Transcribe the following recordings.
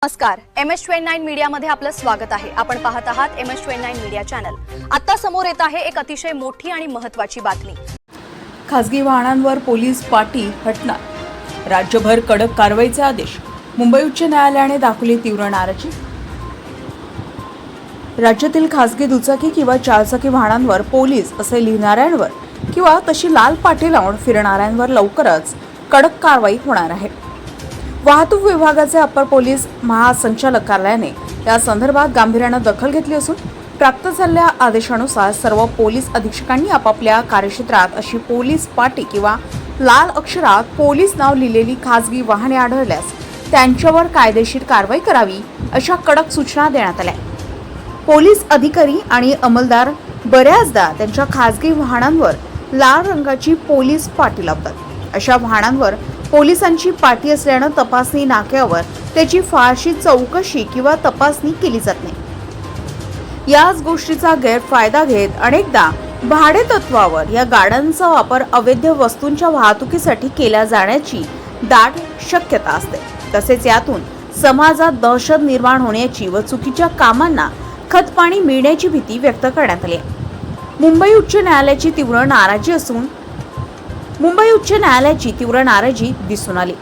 नमस्कार, MS29 मीडियामध्ये आपलं स्वागत आहे। आपण पाहत आहात MS29 मीडिया चॅनल। आता समोर येत आहे एक अतिशय मोठी आणि महत्त्वाची बातमी। खासगी वाहनांवर पोलीस पाटी हटणार, राज्यभर कडक कारवाईचे आदेश। मुंबई उच्च न्यायालयाने दाखवली तीव्र नाराजी। राज्यातील खासगी दुचाकी किंवा चारचाकी वाहनांवर पोलीस असे लिहिणाऱ्यांवर किंवा तशी लाल पाटी लावून फिरणाऱ्यांवर लवकरच कडक कारवाई होणार आहे। वाहतूक विभागाचे अपर पोलीस महासंचालक कार्यालयाने या संदर्भात गांभीर्याने दखल घेतली असून प्राप्त झालेल्या आदेशानुसार सर्व पोलीस अधीक्षकांनी आपापल्या कार्यक्षेत्रात अशी पोलीस पाटी किंवा लाल अक्षरात पोलीस नाव लिहिलेली खासगी वाहने आढळल्यास त्यांच्यावर कायदेशीर कारवाई करावी अशा कडक सूचना देण्यात आल्या। पोलीस अधिकारी आणि अंमलदार बऱ्याचदा त्यांच्या खासगी वाहनांवर लाल रंगाची पोलीस पाटी लावतात। अशा वाहनांवर पोलिसांची पाटी असल्याने तपासणी नाक्यावर त्याची फारशी चौकशी किंवा तपासणी केली जात नाही। याच गोष्टीचा गैरफायदा घेत अनेकदा भाडे तत्वावर या गाड्यांचा वापर अवैध वस्तूंच्या वाहतुकीसाठी केला जाण्याची दाट शक्यता असते। तसेच यातून समाजात दहशत निर्माण होण्याची व चुकीच्या कामांना खतपाणी मिळण्याची भीती व्यक्त करण्यात आली आहे। मुंबई उच्च न्यायालयाची तीव्र नाराजी दिसून आली।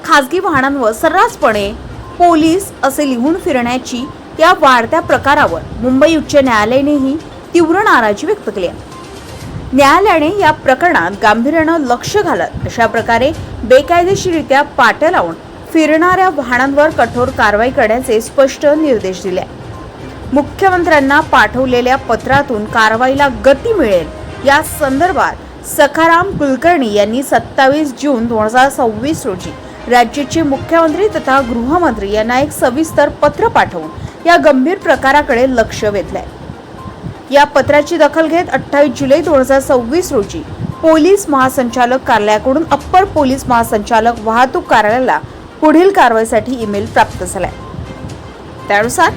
खासगी वाहनांवर सर्रासपणे पोलीस असे लिहून फिरण्याची या वाढत्या प्रकारावर मुंबई उच्च न्यायालयानेही तीव्र नाराजी व्यक्त केली आहे। न्यायालयाने या प्रकरणात गांभीर्याने लक्ष घालत अशा प्रकारे बेकायदेशीररित्या पाट्या लावून फिरणाऱ्या वाहनांवर कठोर कारवाई करण्याचे स्पष्ट निर्देश दिले आहेत। मुख्यमंत्र्यांना पाठवलेल्या पत्रातून कारवाईला गती मिळेल या संदर्भात सखाराम कुलकर्णी यांनी 27 जून 2026 रोजी राज्याचे मुख्यमंत्री तथा गृहमंत्री यांना एक सविस्तर पत्र पाठवून या गंभीर प्रकाराकडे लक्ष वेधलंय। या पत्राची दखल घेत 28 जुलै 2026 रोजी पोलीस महासंचालक कार्यालयाकडून अप्पर पोलीस महासंचालक वाहतूक कार्यालयाला पुढील कारवाईसाठी ईमेल प्राप्त झालाय। त्यानुसार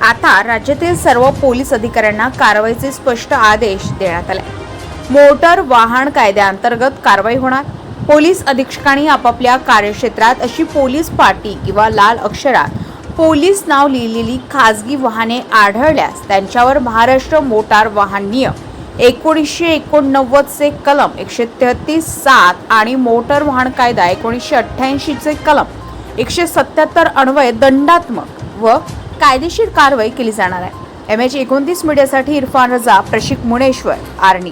आता राज्यातील सर्व पोलीस अधिकाऱ्यांना कारवाईचे स्पष्ट आदेश देण्यात आले। मोटर वाहन कायद्याअंतर्गत कारवाई होणार। पोलीस अधीक्षकांनी आपापल्या कार्यक्षेत्रात अशी पोलीस पाटी किंवा लाल अक्षरात पोलीस नाव लिहिलेली खासगी वाहने आढळल्यास त्यांच्यावर महाराष्ट्र मोटार वाहन नियम 1989 चे कलम 133(7) आणि मोटर वाहन कायदा 1988 चे कलम 177 अन्वये दंडात्मक व कायदेशीर कारवाई केली जाणार आहे। MS29 मीडियासाठी इरफान रजा, प्रशिक मुनेश्वर, आर्णी।